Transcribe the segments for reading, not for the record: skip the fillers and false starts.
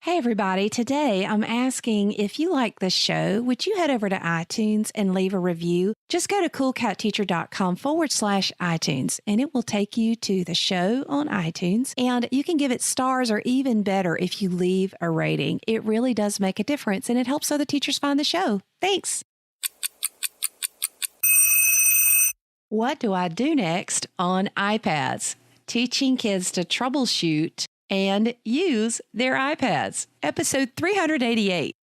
Hey, everybody. Today I'm asking if you like the show, would you head over to iTunes and leave a review? Just go to coolcatteacher.com/iTunes and it will take you to the show on iTunes. And you can give it stars, or even better, if you leave a rating. It really does make a difference and it helps other teachers find the show. Thanks. What do I do next on iPads? Teaching kids to troubleshoot and use their iPads. Episode 388.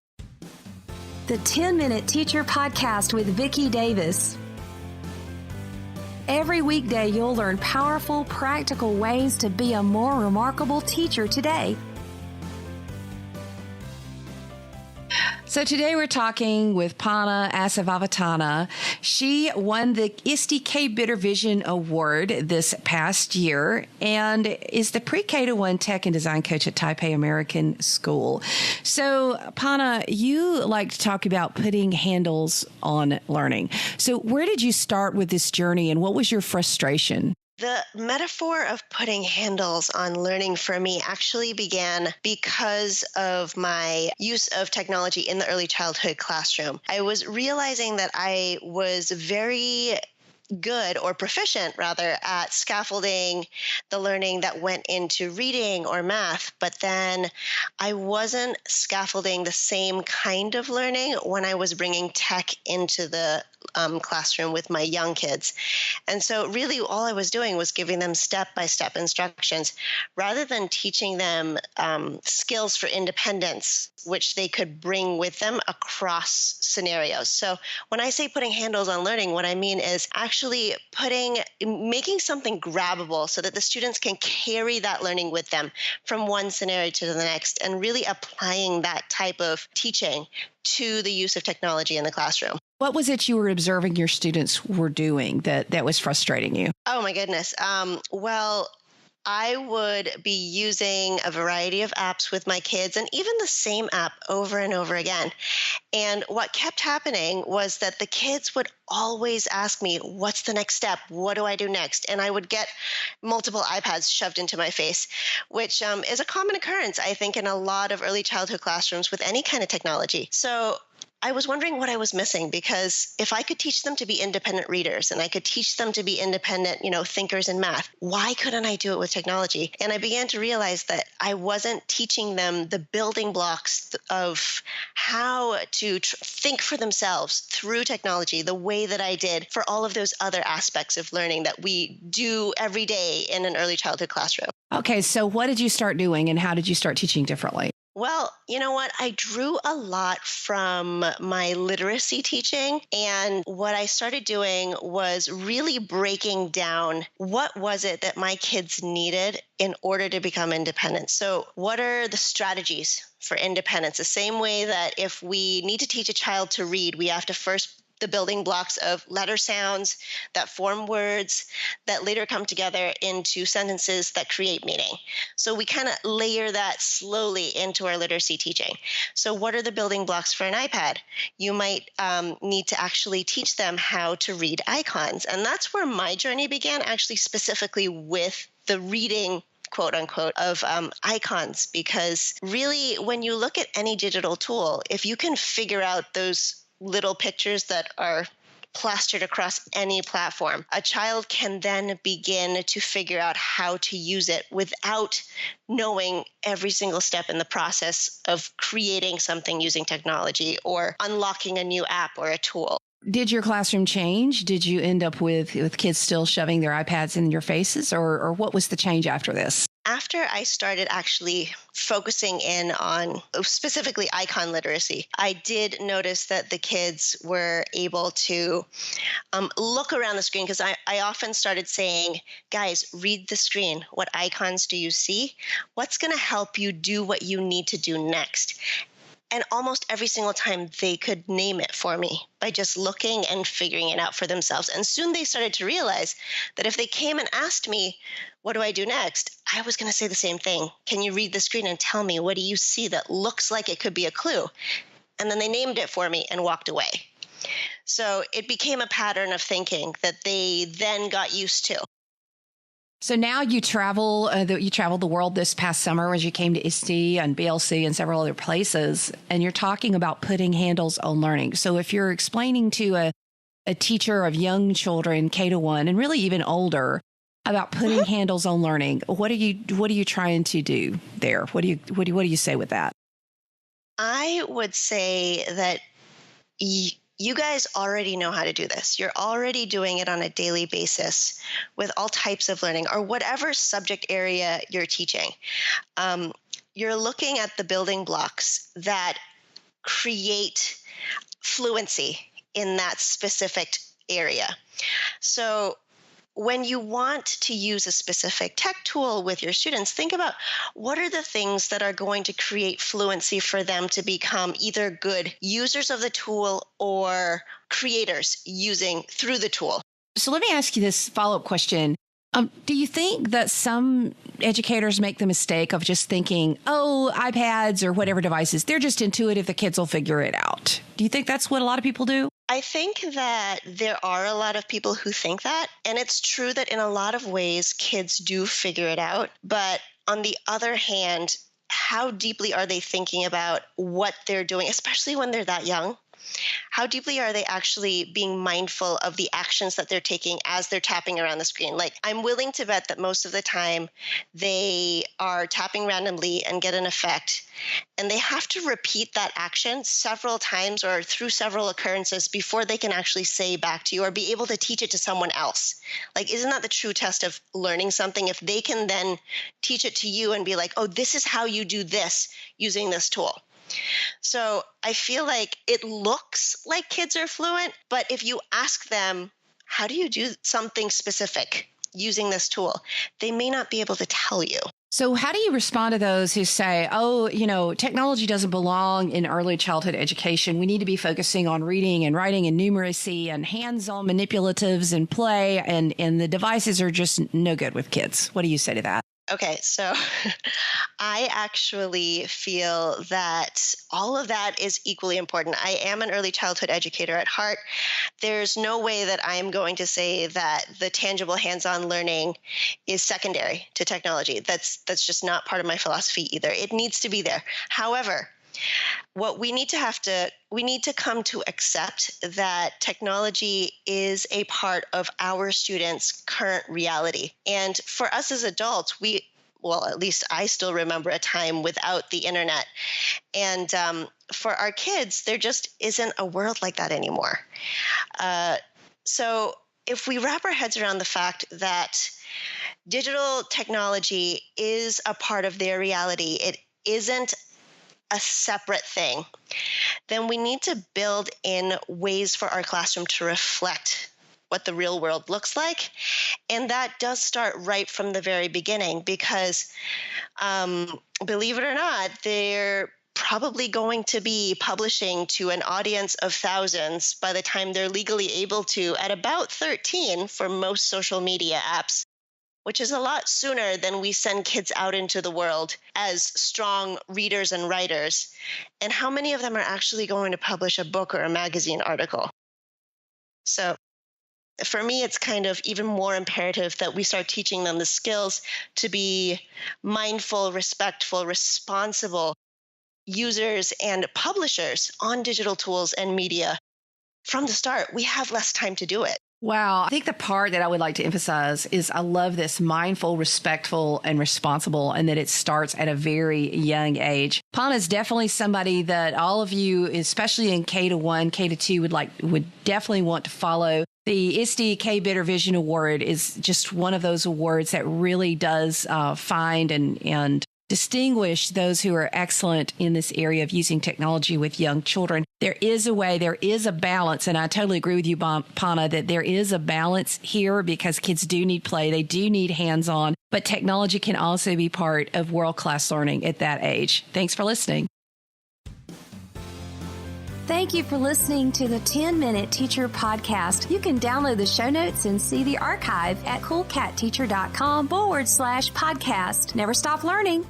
The 10-Minute Teacher Podcast with Vicki Davis. Every weekday, you'll learn powerful, practical ways to be a more remarkable teacher today. So today we're talking with Pana Asavavatana. She won the ISTE Kay Bitter Award this past year and is the pre-K to 1 tech and design coach at Taipei American School. So Pana, you like to talk about putting handles on learning. So where did you start with this journey and what was your frustration? The metaphor of putting handles on learning for me actually began because of my use of technology in the early childhood classroom. I was realizing that I was very good, or proficient rather, at scaffolding the learning that went into reading or math, but then I wasn't scaffolding the same kind of learning when I was bringing tech into the classroom with my young kids. And so really all I was doing was giving them step-by-step instructions rather than teaching them skills for independence, which they could bring with them across scenarios. So when I say putting handles on learning, what I mean is actually making something grabbable so that the students can carry that learning with them from one scenario to the next, and really applying that type of teaching to the use of technology in the classroom. What was it you were observing your students were doing that was frustrating you? Oh my goodness. Well, I would be using a variety of apps with my kids, and even the same app over and over again. And what kept happening was that the kids would always ask me, what's the next step? What do I do next? And I would get multiple iPads shoved into my face, which is a common occurrence, I think, in a lot of early childhood classrooms with any kind of technology. So I was wondering what I was missing, because if I could teach them to be independent readers and I could teach them to be independent, thinkers in math, why couldn't I do it with technology? And I began to realize that I wasn't teaching them the building blocks of how to think for themselves through technology the way that I did for all of those other aspects of learning that we do every day in an early childhood classroom. Okay, so what did you start doing and how did you start teaching differently? Well, you know what? I drew a lot from my literacy teaching, and what I started doing was really breaking down what was it that my kids needed in order to become independent. So what are the strategies for independence? The same way that if we need to teach a child to read, we have to first the building blocks of letter sounds that form words that later come together into sentences that create meaning. So we kind of layer that slowly into our literacy teaching. So what are the building blocks for an iPad? You might need to actually teach them how to read icons. And that's where my journey began, actually specifically with the reading quote unquote, of icons, because really when you look at any digital tool, if you can figure out those little pictures that are plastered across any platform, a child can then begin to figure out how to use it without knowing every single step in the process of creating something using technology or unlocking a new app or a tool. Did your classroom change? Did you end up with kids still shoving their iPads in your faces, or what was the change after this? After I started actually focusing in on specifically icon literacy, I did notice that the kids were able to look around the screen, because I often started saying, guys, read the screen. What icons do you see? What's going to help you do what you need to do next? And almost every single time they could name it for me by just looking and figuring it out for themselves. And soon they started to realize that if they came and asked me, what do I do next? I was going to say the same thing. Can you read the screen and tell me, what do you see that looks like it could be a clue? And then they named it for me and walked away. So it became a pattern of thinking that they then got used to. So now you traveled the world this past summer as you came to ISTE and BLC and several other places, and you're talking about putting handles on learning. So if you're explaining to a teacher of young children, K-1, and really even older, about putting handles on learning, what are you trying to do there? What do you say with that? I would say that you guys already know how to do this. You're already doing it on a daily basis with all types of learning or whatever subject area you're teaching. You're looking at the building blocks that create fluency in that specific area. So when you want to use a specific tech tool with your students, think about what are the things that are going to create fluency for them to become either good users of the tool or creators through the tool. So let me ask you this follow-up question. Do you think that some educators make the mistake of just thinking, oh, iPads or whatever devices, they're just intuitive, the kids will figure it out? Do you think that's what a lot of people do? I think that there are a lot of people who think that, and it's true that in a lot of ways, kids do figure it out. But on the other hand, how deeply are they thinking about what they're doing, especially when they're that young? How deeply are they actually being mindful of the actions that they're taking as they're tapping around the screen? Like, I'm willing to bet that most of the time they are tapping randomly and get an effect, and they have to repeat that action several times or through several occurrences before they can actually say back to you or be able to teach it to someone else. Like, isn't that the true test of learning something? If they can then teach it to you and be like, oh, this is how you do this using this tool. So I feel like it looks like kids are fluent, but if you ask them, how do you do something specific using this tool? They may not be able to tell you. So how do you respond to those who say, oh, technology doesn't belong in early childhood education. We need to be focusing on reading and writing and numeracy and hands-on manipulatives and play, and the devices are just no good with kids. What do you say to that? Okay, so I actually feel that all of that is equally important. I am an early childhood educator at heart. There's no way that I am going to say that the tangible hands-on learning is secondary to technology. That's just not part of my philosophy either. It needs to be there. However, what we need to come to accept that technology is a part of our students' current reality. And for us as adults, at least I still remember a time without the internet. And for our kids, there just isn't a world like that anymore. So if we wrap our heads around the fact that digital technology is a part of their reality, it isn't a separate thing, then we need to build in ways for our classroom to reflect what the real world looks like. And that does start right from the very beginning because, believe it or not, they're probably going to be publishing to an audience of thousands by the time they're legally able to at about 13 for most social media apps, which is a lot sooner than we send kids out into the world as strong readers and writers. And how many of them are actually going to publish a book or a magazine article? So for me, it's kind of even more imperative that we start teaching them the skills to be mindful, respectful, responsible users and publishers on digital tools and media. From the start, we have less time to do it. Wow. I think the part that I would like to emphasize is I love this mindful, respectful, and responsible, and that it starts at a very young age. Pana is definitely somebody that all of you, especially in K-1, K-2, would definitely want to follow. The ISTE Kay Bitter Vision Award is just one of those awards that really does find and distinguish those who are excellent in this area of using technology with young children. There is a way, there is a balance, and I totally agree with you, Pana, that there is a balance here because kids do need play, they do need hands-on, but technology can also be part of world-class learning at that age. Thanks for listening. Thank you for listening to the 10-Minute Teacher Podcast. You can download the show notes and see the archive at coolcatteacher.com/podcast. Never stop learning.